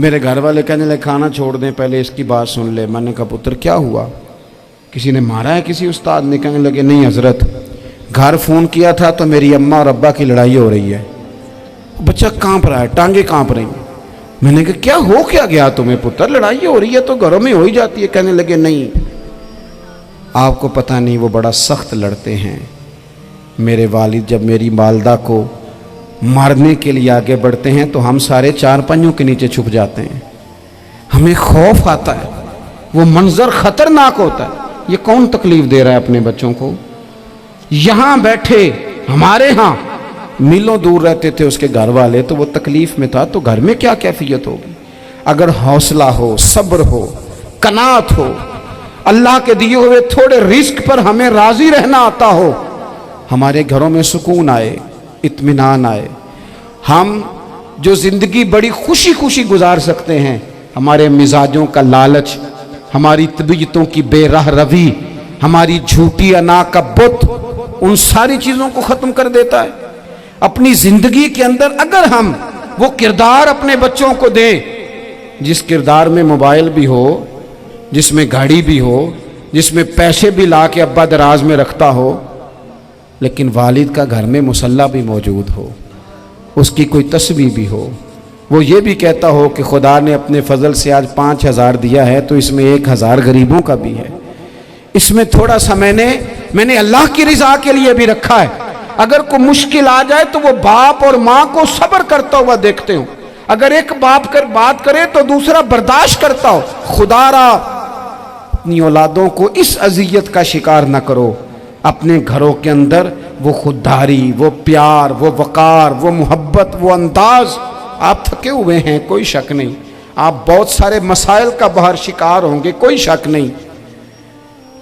میرے گھر والے کہنے لگے کھانا چھوڑ دیں پہلے اس کی بات سن لے. میں نے کہا پتر کیا ہوا, کسی نے مارا ہے کسی استاد نے؟ کہنے لگے نہیں حضرت, گھر فون کیا تھا تو میری اماں اور ابا کی لڑائی ہو رہی ہے. بچہ کانپ رہا ہے, ٹانگیں کانپ رہی ہیں. میں نے کہا کیا ہو کیا گیا تمہیں پتر, لڑائی ہو رہی ہے تو گھروں میں ہو ہی جاتی ہے. کہنے لگے نہیں آپ کو پتہ نہیں وہ بڑا سخت لڑتے ہیں. میرے والد جب میری والدہ کو مارنے کے لیے آگے بڑھتے ہیں تو ہم سارے چار پنجوں کے نیچے چھپ جاتے ہیں, ہمیں خوف آتا ہے, وہ منظر خطرناک ہوتا ہے. یہ کون تکلیف دے رہا ہے اپنے بچوں کو؟ یہاں بیٹھے ہمارے ہاں میلوں دور رہتے تھے اس کے گھر والے, تو وہ تکلیف میں تھا, تو گھر میں کیا کیفیت ہوگی؟ اگر حوصلہ ہو, صبر ہو, قناعت ہو, اللہ کے دیے ہوئے تھوڑے رزق پر ہمیں راضی رہنا آتا ہو, ہمارے گھروں میں سکون آئے, اطمینان آئے, ہم جو زندگی بڑی خوشی خوشی گزار سکتے ہیں. ہمارے مزاجوں کا لالچ, ہماری طبیعتوں کی بے راہ روی, ہماری جھوٹی انا کا بت, ان ساری چیزوں کو ختم کر دیتا ہے. اپنی زندگی کے اندر اگر ہم وہ کردار اپنے بچوں کو دیں جس کردار میں موبائل بھی ہو, جس میں گاڑی بھی ہو, جس میں پیسے بھی لا کے ابا دراز میں رکھتا ہو, لیکن والد کا گھر میں مصلی بھی موجود ہو, اس کی کوئی تسبیح بھی ہو, وہ یہ بھی کہتا ہو کہ خدا نے اپنے فضل سے آج 5,000 دیا ہے تو اس میں 1,000 غریبوں کا بھی ہے, اس میں تھوڑا سا میں نے اللہ کی رضا کے لیے بھی رکھا ہے. اگر کوئی مشکل آ جائے تو وہ باپ اور ماں کو صبر کرتا ہوا دیکھتے ہوں. اگر ایک باپ کر بات کرے تو دوسرا برداشت کرتا ہو. خدا را اپنی اولادوں کو اس اذیت کا شکار نہ کرو. اپنے گھروں کے اندر وہ خودداری, وہ پیار, وہ وقار, وہ محبت, وہ انداز. آپ تھکے ہوئے ہیں کوئی شک نہیں, آپ بہت سارے مسائل کا باہر شکار ہوں گے کوئی شک نہیں,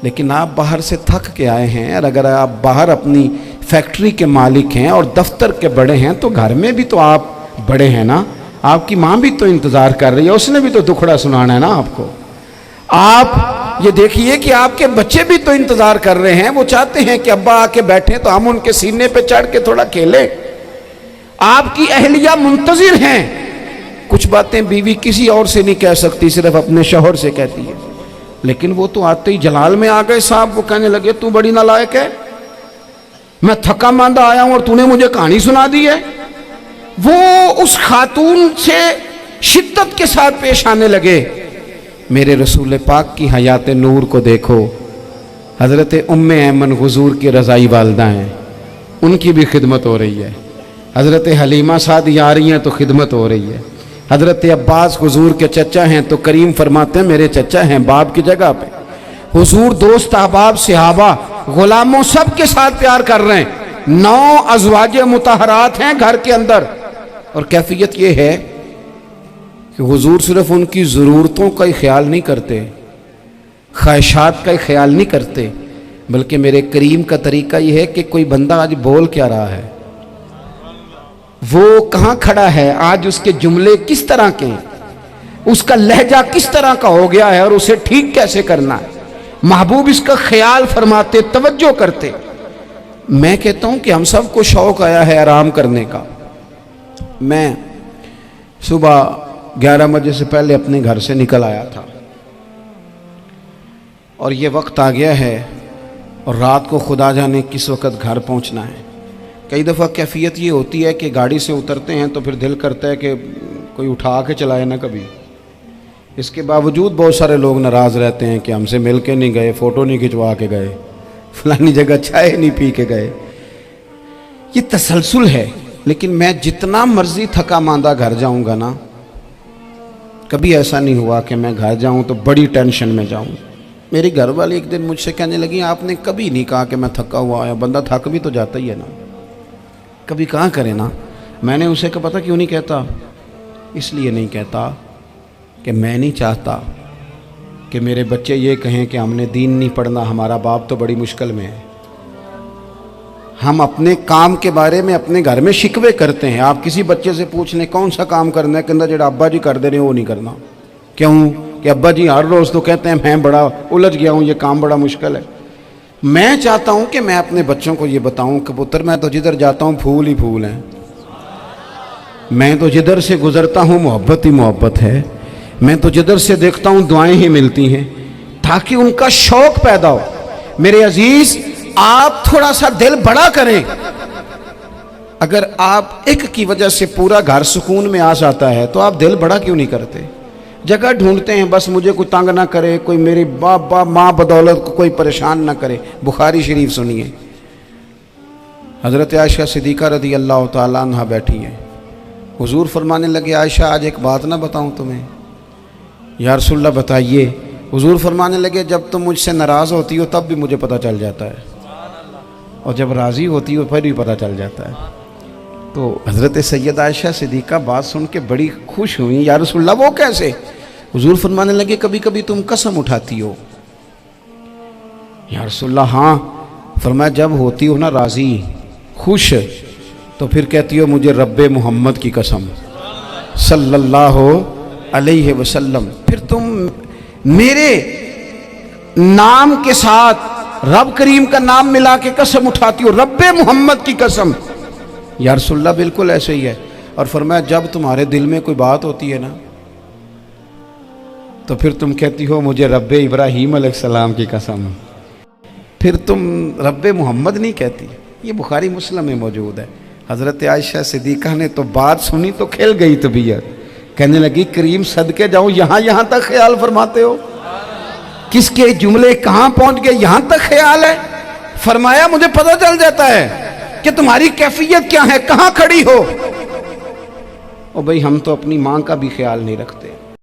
لیکن آپ باہر سے تھک کے آئے ہیں. اور اگر آپ باہر اپنی فیکٹری کے مالک ہیں اور دفتر کے بڑے ہیں تو گھر میں بھی تو آپ بڑے ہیں نا. آپ کی ماں بھی تو انتظار کر رہی ہے, اس نے بھی تو دکھڑا سنانا ہے نا آپ کو. آپ یہ دیکھیے کہ آپ کے بچے بھی تو انتظار کر رہے ہیں, وہ چاہتے ہیں کہ ابا آ کے بیٹھیں تو ہم ان کے سینے پہ چڑھ کے تھوڑا کھیلیں. آپ کی اہلیہ منتظر ہیں. کچھ باتیں بیوی کسی اور سے نہیں کہہ سکتی, صرف اپنے شوہر سے کہتی ہے, لیکن وہ تو آتے ہی جلال میں آ گئے صاحب. وہ کہنے لگے تو بڑی نالائق ہے, میں تھکا ماندہ آیا ہوں اور تو نے مجھے کہانی سنا دی ہے. وہ اس خاتون سے شدت کے ساتھ پیش آنے لگے. میرے رسول پاک کی حیات نور کو دیکھو, حضرت ام ایمن حضور کی رضائی والدہ ہیں, ان کی بھی خدمت ہو رہی ہے. حضرت حلیمہ سعدی آ رہی ہیں تو خدمت ہو رہی ہے. حضرت عباس حضور کے چچا ہیں تو کریم فرماتے ہیں میرے چچا ہیں باپ کی جگہ پہ. حضور دوست احباب صحابہ غلاموں سب کے ساتھ پیار کر رہے ہیں. 9 ازواج مطہرات ہیں گھر کے اندر, اور کیفیت یہ ہے کہ حضور صرف ان کی ضرورتوں کا ہی خیال نہیں کرتے, خواہشات کا ہی خیال نہیں کرتے, بلکہ میرے کریم کا طریقہ یہ ہے کہ کوئی بندہ آج بول کیا رہا ہے, وہ کہاں کھڑا ہے آج, اس کے جملے کس طرح کے ہیں, اس کا لہجہ کس طرح کا ہو گیا ہے اور اسے ٹھیک کیسے کرنا ہے. محبوب اس کا خیال فرماتے, توجہ کرتے. میں کہتا ہوں کہ ہم سب کو شوق آیا ہے آرام کرنے کا. میں صبح 11 بجے سے پہلے اپنے گھر سے نکل آیا تھا اور یہ وقت آ گیا ہے اور رات کو خدا جانے کس وقت گھر پہنچنا ہے. کئی دفعہ کیفیت یہ ہوتی ہے کہ گاڑی سے اترتے ہیں تو پھر دل کرتا ہے کہ کوئی اٹھا کے چلائے نہ کبھی. اس کے باوجود بہت سارے لوگ ناراض رہتے ہیں کہ ہم سے مل کے نہیں گئے, فوٹو نہیں کھنچوا کے گئے, فلانی جگہ چائے نہیں پی کے گئے. یہ تسلسل ہے. لیکن میں جتنا مرضی تھکا ماندہ گھر جاؤں گا نا, کبھی ایسا نہیں ہوا کہ میں گھر جاؤں تو بڑی ٹینشن میں جاؤں. میری گھر والی ایک دن مجھ سے کہنے لگی آپ نے کبھی نہیں کہا کہ میں تھکا ہوا آیا. بندہ تھک بھی تو جاتا ہی ہے نا, کبھی کہاں کرے نا. میں نے اسے کہا پتہ کیوں نہیں کہتا, اس لیے نہیں کہتا کہ میں نہیں چاہتا کہ میرے بچے یہ کہیں کہ ہم نے دین نہیں پڑھنا, ہمارا باپ تو بڑی مشکل میں ہے. ہم اپنے کام کے بارے میں اپنے گھر میں شکوے کرتے ہیں. آپ کسی بچے سے پوچھ لیں کون سا کام کرنا ہے, کہ جڑا ابا جی کر دے رہے ہیں وہ نہیں کرنا. کیوں کہ ابا جی ہر روز تو کہتے ہیں میں بڑا الجھ گیا ہوں, یہ کام بڑا مشکل ہے. میں چاہتا ہوں کہ میں اپنے بچوں کو یہ بتاؤں کہ پتر میں تو جدھر جاتا ہوں پھول ہی پھول ہیں. میں تو جدھر سے گزرتا ہوں محبت ہی محبت ہے، میں تو جدھر سے دیکھتا ہوں دعائیں ہی ملتی ہیں، تاکہ ان کا شوق پیدا ہو۔ میرے عزیز، آپ تھوڑا سا دل بڑا کریں۔ اگر آپ ایک کی وجہ سے پورا گھر سکون میں آ جاتا ہے تو آپ دل بڑا کیوں نہیں کرتے؟ جگہ ڈھونڈتے ہیں بس مجھے کوئی تنگ نہ کرے، کوئی میری باپ ماں بدولت کو کوئی پریشان نہ کرے۔ بخاری شریف سنیے، حضرت عائشہ صدیقہ رضی اللہ تعالیٰ عنہ بیٹھی ہیں، حضور فرمانے لگے عائشہ آج ایک بات نہ بتاؤں تمہیں؟ یا رسول اللہ بتائیے۔ حضور فرمانے لگے جب تم مجھ سے ناراض ہوتی ہو تب بھی مجھے پتہ چل جاتا ہے، اور جب راضی ہوتی ہو پھر بھی پتہ چل جاتا ہے۔ تو حضرت سیدہ عائشہ صدیقہ بات سن کے بڑی خوش ہوئیں، یا رسول اللہ وہ کیسے؟ حضور فرمانے لگے کبھی کبھی تم قسم اٹھاتی ہو۔ یا رسول اللہ ہاں۔ فرمایا جب ہوتی ہو نا راضی، خوش، تو پھر کہتی ہو مجھے رب محمد کی قسم صلی اللہ علیہ وسلم، پھر تم میرے نام کے ساتھ رب کریم کا نام ملا کے قسم اٹھاتی ہو، رب محمد کی قسم۔ یا رسول اللہ بالکل ایسے ہی ہے۔ اور فرمایا جب تمہارے دل میں کوئی بات ہوتی ہے نا تو پھر تم کہتی ہو مجھے رب ابراہیم علیہ السلام کی قسم، پھر تم رب محمد نہیں کہتی۔ یہ بخاری مسلم میں موجود ہے۔ حضرت عائشہ صدیقہ نے تو بات سنی تو کھل گئی طبیعت، کہنے لگی کریم صدقے جاؤں، یہاں تک خیال فرماتے ہو؟ کس کے جملے کہاں پہنچ گئے، یہاں تک خیال ہے؟ فرمایا مجھے پتہ چل جاتا ہے کہ تمہاری کیفیت کیا ہے، کہاں کھڑی ہو۔ او بھئی ہم تو اپنی ماں کا بھی خیال نہیں رکھتے،